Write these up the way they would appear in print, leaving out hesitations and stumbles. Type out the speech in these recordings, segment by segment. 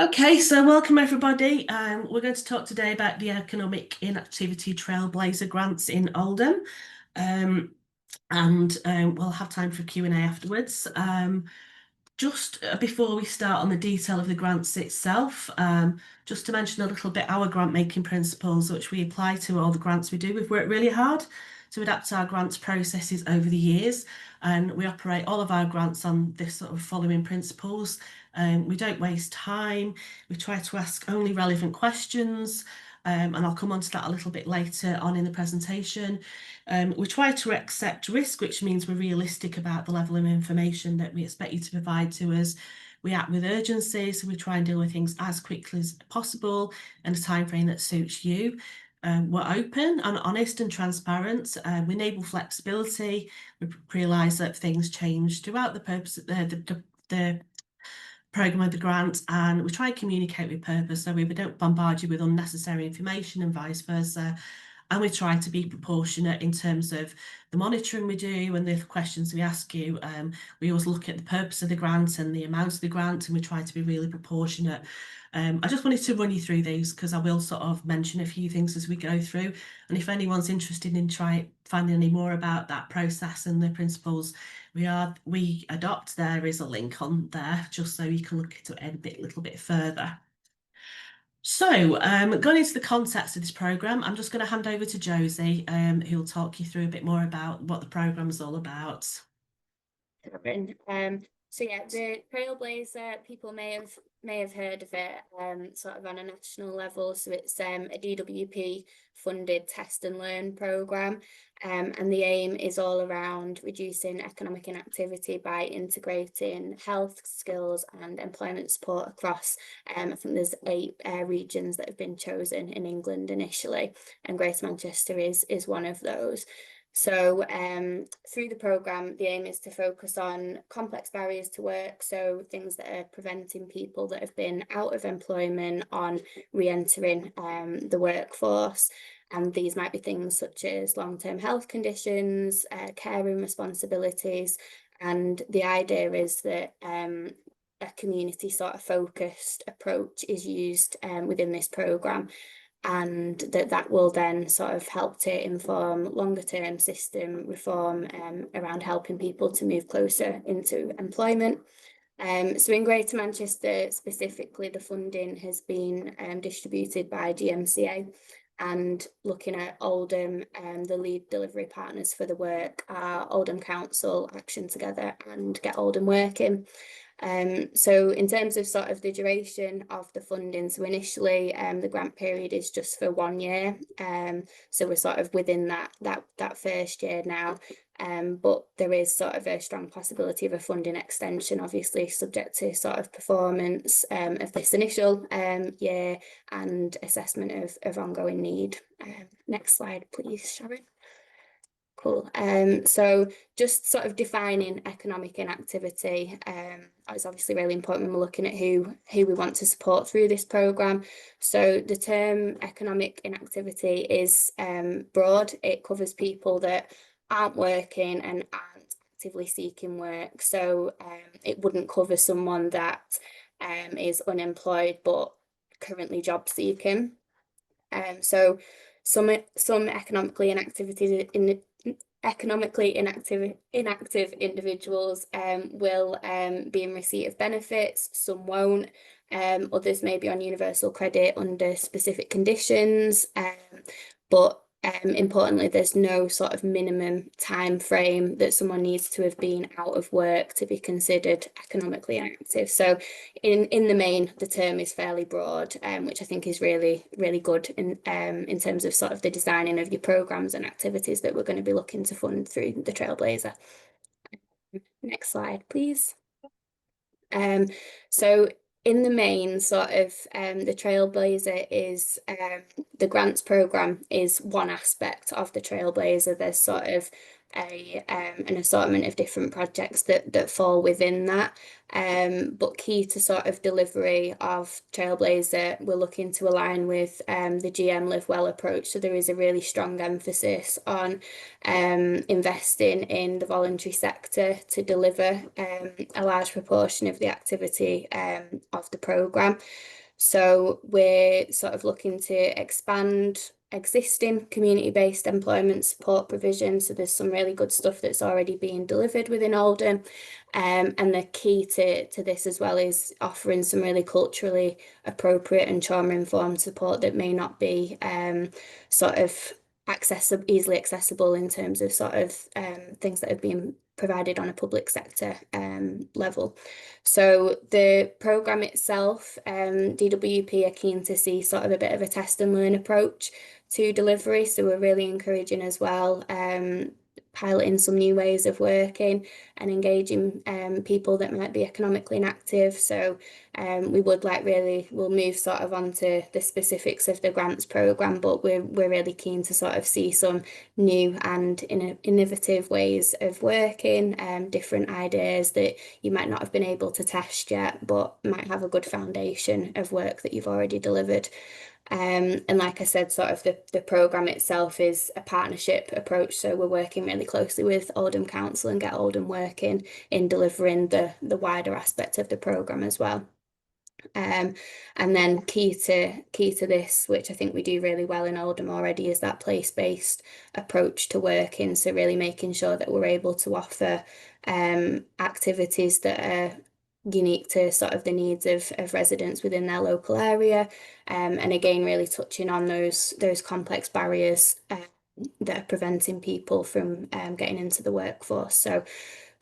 Okay, so welcome everybody. We're going to talk today about the Economic Inactivity Trailblazer grants in Oldham, and we'll have time for Q&A afterwards. Just before we start on the detail of the grants itself, just to mention a little bit our grant making principles, which we apply to all the grants we do. We've worked really hard to adapt our grants processes over the years, and we operate all of our grants on this sort of following principles. We don't waste time. We try to ask only relevant questions. And I'll come on to that a little bit later on in the presentation. We try to accept risk, which means we're realistic about the level of information that we expect you to provide to us. We act with urgency, so we try and deal with things as quickly as possible in a timeframe that suits you. We're open and honest and transparent. We enable flexibility. We realise that things change throughout the purpose of the programme of the grant, and we try and communicate with purpose, so we don't bombard you with unnecessary information and vice versa. And we try to be proportionate in terms of the monitoring we do and the questions we ask you. We always look at the purpose of the grant and the amount of the grant, and we try to be really proportionate. I just wanted to run you through these because I will sort of mention a few things as we go through. And if anyone's interested in finding any more about that process and the principles we adopt, there is a link on there just so you can look at it a little bit further. So going into the context of this programme, I'm just going to hand over to Josie, who'll talk you through a bit more about what the programme is all about. So yeah, the Trailblazer, people may have heard of it sort of on a national level. So it's a DWP funded test and learn programme, and the aim is all around reducing economic inactivity by integrating health, skills and employment support across I think there's 8 regions that have been chosen in England initially, and Greater Manchester is one of those. So through the programme, the aim is to focus on complex barriers to work, so things that are preventing people that have been out of employment on re-entering the workforce. And these might be things such as long-term health conditions, caring responsibilities. And the idea is that a community sort of focused approach is used within this programme, and that will then sort of help to inform longer term system reform around helping people to move closer into employment. So in Greater Manchester specifically, the funding has been distributed by GMCA, and looking at Oldham, the lead delivery partners for the work are Oldham Council, Action Together and Get Oldham Working. So in terms of sort of the duration of the funding, so initially the grant period is just for 1 year, so we're sort of within that first year now, but there is sort of a strong possibility of a funding extension, obviously subject to sort of performance of this initial year and assessment of ongoing need. Next slide please, Sharon. Cool. So just sort of defining economic inactivity is obviously really important when we're looking at who we want to support through this programme. So the term economic inactivity is broad. It covers people that aren't working and aren't actively seeking work. So it wouldn't cover someone that is unemployed but currently job seeking. So some economically inactive individuals will be in receipt of benefits, some won't, others may be on universal credit under specific conditions, but importantly, there's no sort of minimum time frame that someone needs to have been out of work to be considered economically inactive. So in the main, the term is fairly broad, which I think is really, really good in terms of sort of the designing of your programmes and activities that we're going to be looking to fund through the Trailblazer. Next slide, please. So in the main, sort of the Trailblazer is the grants programme is one aspect of the Trailblazer. There's sort of an assortment of different projects that fall within that. But key to sort of delivery of Trailblazer, we're looking to align with the GM Live Well approach. So there is a really strong emphasis on investing in the voluntary sector to deliver a large proportion of the activity of the programme. So we're sort of looking to expand existing community-based employment support provision. So there's some really good stuff that's already being delivered within Oldham. And the key to this as well is offering some really culturally appropriate and trauma-informed support that may not be sort of easily accessible in terms of sort of things that have been provided on a public sector level. So the programme itself, DWP are keen to see sort of a bit of a test and learn approach to delivery. So we're really encouraging as well, piloting some new ways of working and engaging people that might be economically inactive. So we would we'll move sort of onto the specifics of the grants programme, but we're really keen to sort of see some new and innovative ways of working, different ideas that you might not have been able to test yet, but might have a good foundation of work that you've already delivered. And like I said, sort of the programme itself is a partnership approach. So we're working really closely with Oldham Council and Get Oldham working in delivering the wider aspect of the programme as well. And then key to this, which I think we do really well in Oldham already, is that place-based approach to working. So really making sure that we're able to offer activities that are unique to sort of the needs of residents within their local area. And again, really touching on those complex barriers that are preventing people from getting into the workforce. So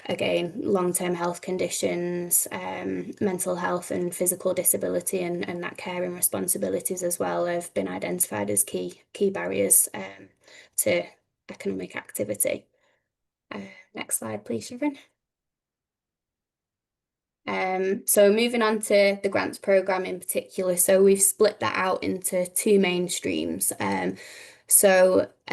again, long-term health conditions, mental health and physical disability and that caring responsibilities as well have been identified as key barriers to economic activity. Next slide, please, Sharon. So moving on to the grants programme in particular, so we've split that out into two main streams. And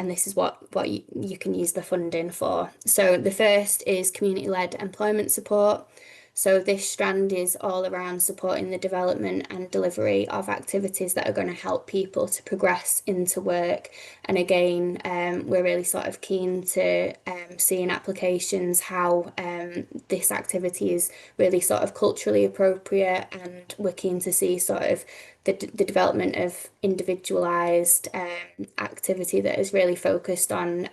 this is what you can use the funding for. So the first is community-led employment support. So this strand is all around supporting the development and delivery of activities that are going to help people to progress into work. And again, we're really sort of keen to see in applications how this activity is really sort of culturally appropriate, and we're keen to see sort of the development of individualised activity that is really focused on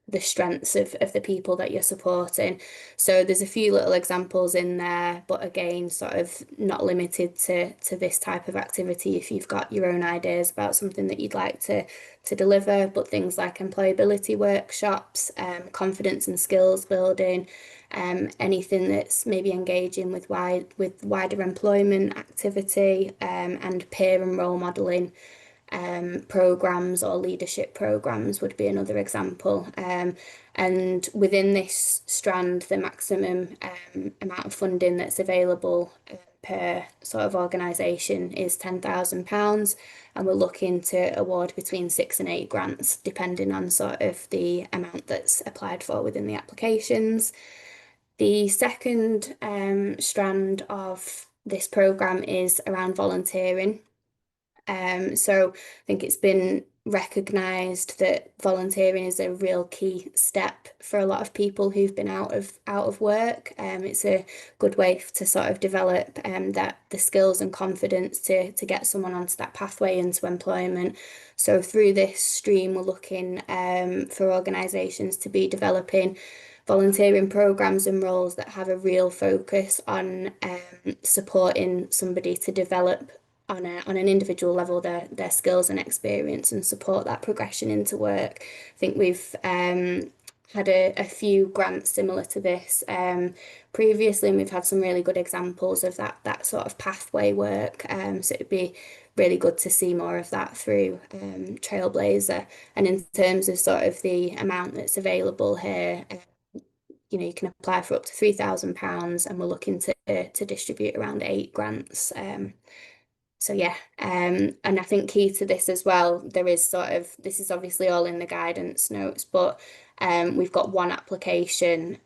the strengths of the people that you're supporting. So there's a few little examples in there, but again, sort of not limited to this type of activity if you've got your own ideas about something that you'd like to deliver, but things like employability workshops, confidence and skills building, anything that's maybe engaging with wider employment activity, and peer and role modelling programs or leadership programs would be another example. And within this strand, the maximum amount of funding that's available per sort of organisation is £10,000, and we're looking to award between 6 and 8 grants depending on sort of the amount that's applied for within the applications. The second strand of this programme is around volunteering. So I think it's been recognised that volunteering is a real key step for a lot of people who've been out of work. It's a good way to sort of develop the skills and confidence to get someone onto that pathway into employment. So through this stream, we're looking for organisations to be developing volunteering programs and roles that have a real focus on supporting somebody to develop on an individual level their skills and experience and support that progression into work. I think we've had a few grants similar to this previously, and we've had some really good examples of that sort of pathway work. So it'd be really good to see more of that through Trailblazer. And in terms of sort of the amount that's available here, you can apply for up to £3,000, and we're looking to distribute around 8 grants. So yeah, and I think key to this as well, there is this is obviously all in the guidance notes, but we've got one application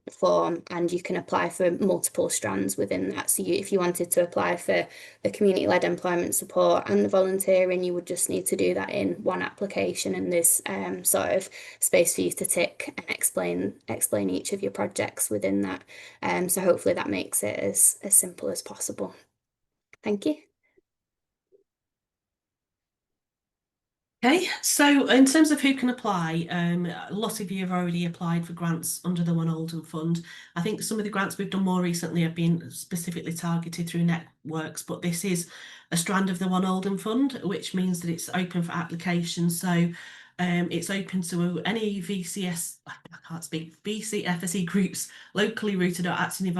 form and you can apply for multiple strands within that. So if you wanted to apply for the community-led employment support and the volunteering, you would just need to do that in one application, and there's sort of space for you to tick and explain each of your projects within that. So hopefully that makes it as simple as possible. Thank you. Okay, so in terms of who can apply, a lot of you have already applied for grants under the One Oldham Fund. I think some of the grants we've done more recently have been specifically targeted through networks, but this is a strand of the One Oldham Fund, which means that it's open for application. So it's open to any I can't speak, VCFSE groups locally rooted or acting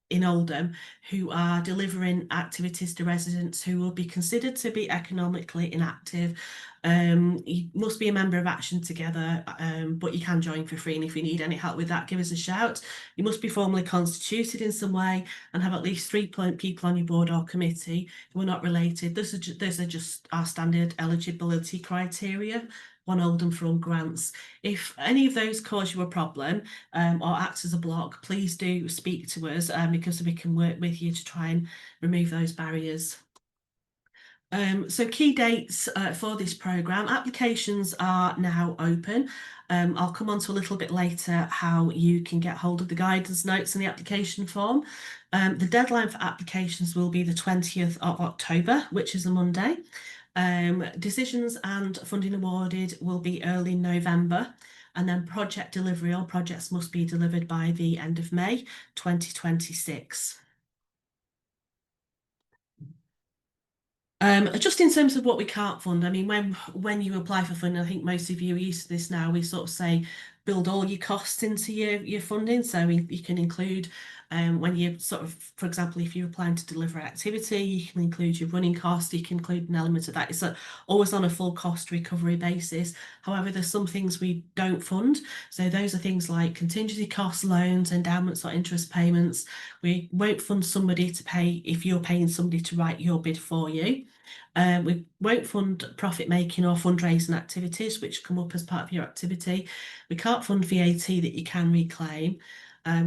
in Oldham who are delivering activities to residents who will be considered to be economically inactive. You must be a member of Action Together, but you can join for free, and if you need any help with that, give us a shout. You must be formally constituted in some way and have at least 3 people on your board or committee who are not related. Those are just our standard eligibility criteria. One Oldham Fund grants. If any of those cause you a problem or act as a block, please do speak to us because we can work with you to try and remove those barriers. So key dates for this programme, applications are now open. I'll come on to a little bit later how you can get hold of the guidance notes and the application form. The deadline for applications will be the 20th of October, which is a Monday. Decisions and funding awarded will be early November, and then project delivery, all projects must be delivered by the end of May 2026. Just in terms of what we can't fund, I mean, when you apply for funding, I think most of you are used to this now. We sort of say build all your costs into your funding, so you can include when you sort of, for example, if you're applying to deliver activity, you can include your running cost, you can include an element of that. It's always on a full cost recovery basis. However, there's some things we don't fund, so those are things like contingency costs, loans, endowments, or interest payments. We won't fund somebody to pay if you're paying somebody to write your bid for you. We won't fund profit making or fundraising activities which come up as part of your activity. We can't fund VAT that you can reclaim.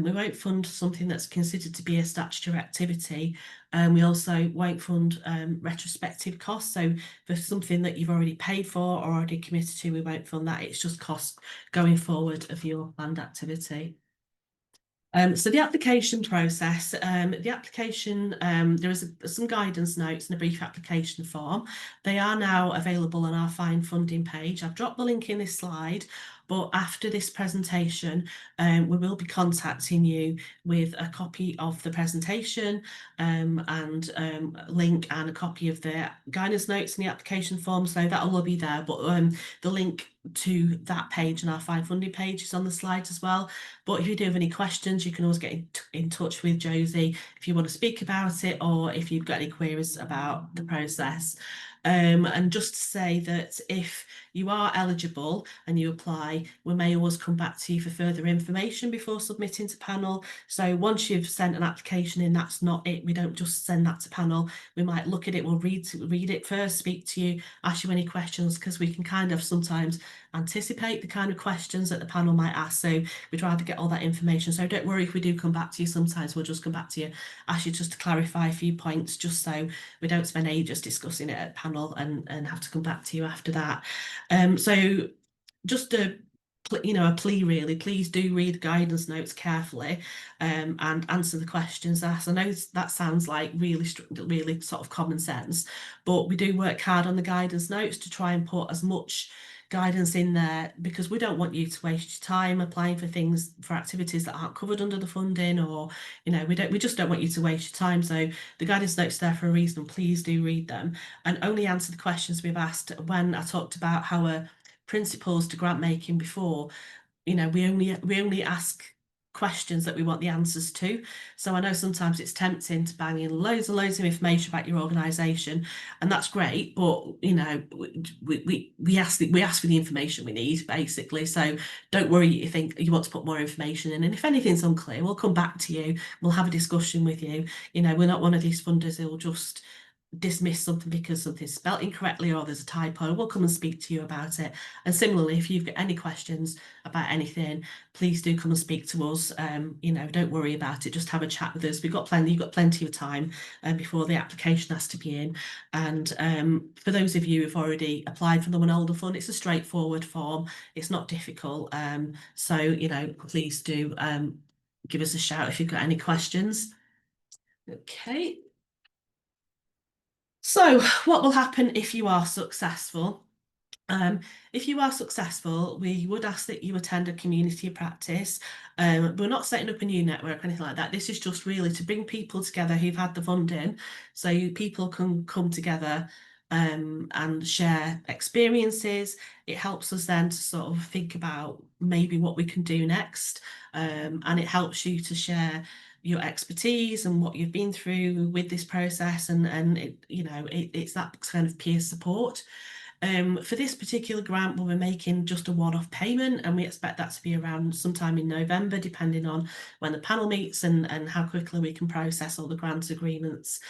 We won't fund something that's considered to be a statutory activity. We also won't fund retrospective costs. So for something that you've already paid for or already committed to, we won't fund that. It's just costs going forward of your planned activity. So the application process, there is some guidance notes and a brief application form. They are now available on our Find Funding page. I've dropped the link in this slide, but after this presentation, we will be contacting you with a copy of the presentation and a link and a copy of the guidance notes and the application form. So that'll all be there, but the link to that page and our Find Funding page is on the slides as well. But if you do have any questions, you can always get in touch with Josie if you want to speak about it or if you've got any queries about the process. And just to say that if you are eligible and you apply, we may always come back to you for further information before submitting to panel. So once you've sent an application in, that's not it. We don't just send that to panel. We might look at it, we'll read it first, speak to you, ask you any questions, because we can kind of sometimes anticipate the kind of questions that the panel might ask. So we'd rather get all that information. So don't worry if we do come back to you. Sometimes we'll just come back to you, ask you just to clarify a few points, just so we don't spend ages discussing it at panel and have to come back to you after that. So just a plea really, please do read the guidance notes carefully and answer the questions asked. I know that sounds like really sort of common sense, but we do work hard on the guidance notes to try and put as much guidance in there, because we don't want you to waste your time applying for activities that aren't covered under the funding, or we just don't want you to waste your time. So the guidance notes are there for a reason. Please do read them and only answer the questions we've asked. When I talked about our principles to grant making before, we only ask questions that we want the answers to. So I know sometimes it's tempting to bang in loads and loads of information about your organisation, and that's great, but we ask for the information we need, basically. So don't worry if you think you want to put more information in, and if anything's unclear, we'll come back to you, we'll have a discussion with you. We're not one of these funders who will just dismiss something because something's spelt incorrectly or there's a typo, we'll come and speak to you about it. And similarly, if you've got any questions about anything, please do come and speak to us. You know, don't worry about it, just have a chat with us. You've got plenty of time before the application has to be in. And for those of you who've already applied for the One Older Fund, it's a straightforward form, it's not difficult. So, you know, please do give us a shout if you've got any questions. Okay. So what will happen if you are successful? If you are successful, we would ask that you attend a community practice. We're not setting up a new network or anything like that. This is just really to bring people together who've had the funding, so people can come together and share experiences. It helps us then to sort of think about maybe what we can do next, and it helps you to share your expertise and what you've been through with this process, and it, you know, it's that kind of peer support. For this particular grant, we'll be making just a one-off payment, and we expect that to be around sometime in November, depending on when the panel meets and how quickly we can process all the grant agreements.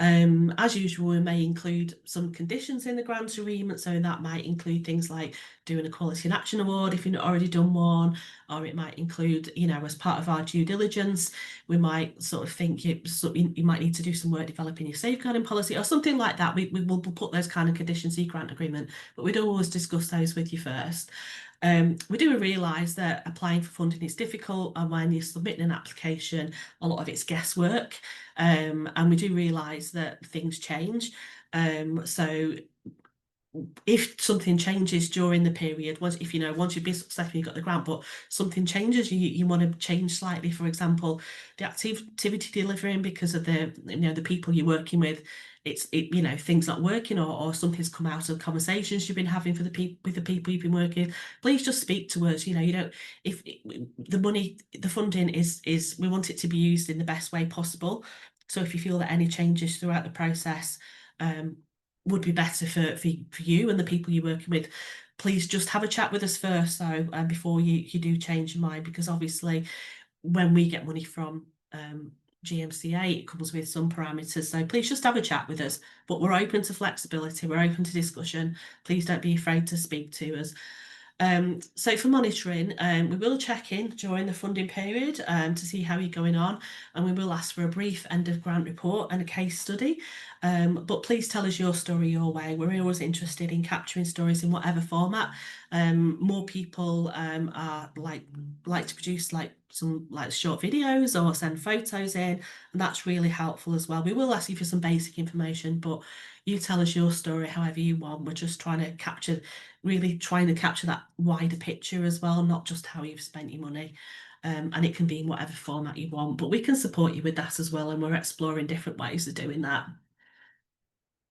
As usual, we may include some conditions in the grant agreement, so that might include things like doing a Quality in Action Award if you've not already done one, or it might include, you know, as part of our due diligence, we might sort of think you might need to do some work developing your safeguarding policy or something like that. We will put those kind of conditions in your grant agreement, but we'd always discuss those with you first. We do realise that applying for funding is difficult, and when you're submitting an application, a lot of it's guesswork, and we do realise that things change. So if something changes during the period, once you've been successful, you've got the grant, but something changes, you want to change slightly, for example, the activity delivering because of the people you're working with, things not working, or something's come out of conversations you've been having with the people you've been working with, please just speak to us. You don't, if the funding is we want it to be used in the best way possible. So if you feel that any changes throughout the process would be better for you and the people you're working with, please just have a chat with us first, so before you do change your mind, because obviously when we get money from GMCA, it comes with some parameters, so please just have a chat with us. But we're open to flexibility, we're open to discussion. Please don't be afraid to speak to us. So for monitoring, we will check in during the funding period to see how you're going on, and we will ask for a brief end of grant report and a case study. But please tell us your story your way. We're always interested in capturing stories in whatever format. More people are like to produce some short videos or send photos in, and that's really helpful as well. We will ask you for some basic information, but you tell us your story however you want. We're just trying to capture that wider picture as well, not just how you've spent your money. And it can be in whatever format you want, but we can support you with that as well, and we're exploring different ways of doing that.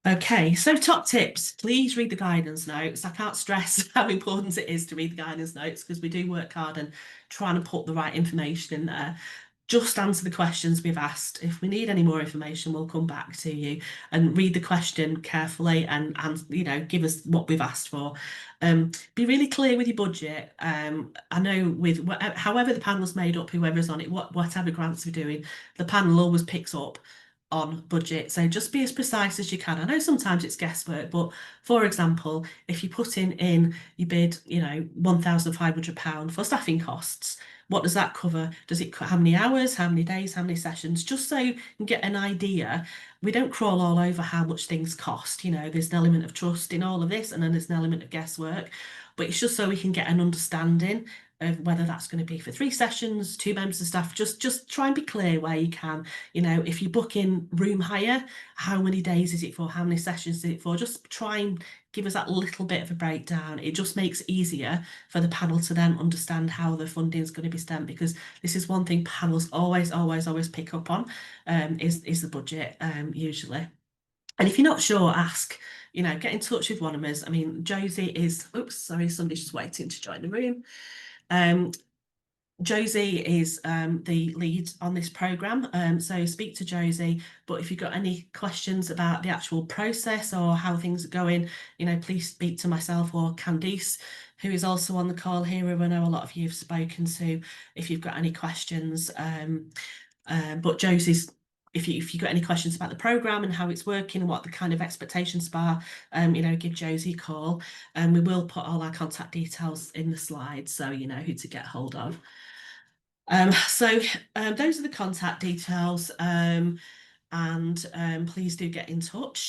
Okay, so top tips, please read the guidance notes. I can't stress how important it is to read the guidance notes, because we do work hard and trying to put the right information in there. Just answer the questions we've asked. If we need any more information, we'll come back to you, and read the question carefully and give us what we've asked for. Be really clear with your budget. I know with however the panel's made up, whoever's on it, whatever grants we're doing, the panel always picks up on budget, so just be as precise as you can. I know sometimes it's guesswork, but for example, if you put in your bid, £1,500 for staffing costs, what does that cover? Does it how many hours, how many days, how many sessions? Just so you can get an idea. We don't crawl all over how much things cost. There's an element of trust in all of this, and then there's an element of guesswork, but it's just so we can get an understanding of whether that's going to be for 3 sessions, 2 members of staff. Just try and be clear where you can. If you book in room hire, how many days is it for? How many sessions is it for? Just try and give us that little bit of a breakdown. It just makes it easier for the panel to then understand how the funding is going to be spent, because this is one thing panels always pick up on, is the budget, usually. And if you're not sure, ask. Get in touch with one of us. I mean, Josie is, oops, sorry, somebody's just waiting to join the room. Josie is the lead on this programme, so speak to Josie. But if you've got any questions about the actual process or how things are going, please speak to myself or Candice, who is also on the call here, who I know a lot of you have spoken to, if you've got any questions. But Josie's if you've got any questions about the programme and how it's working and what the kind of expectations are, give Josie a call, and we will put all our contact details in the slides so you know who to get hold of. So those are the contact details, and please do get in touch.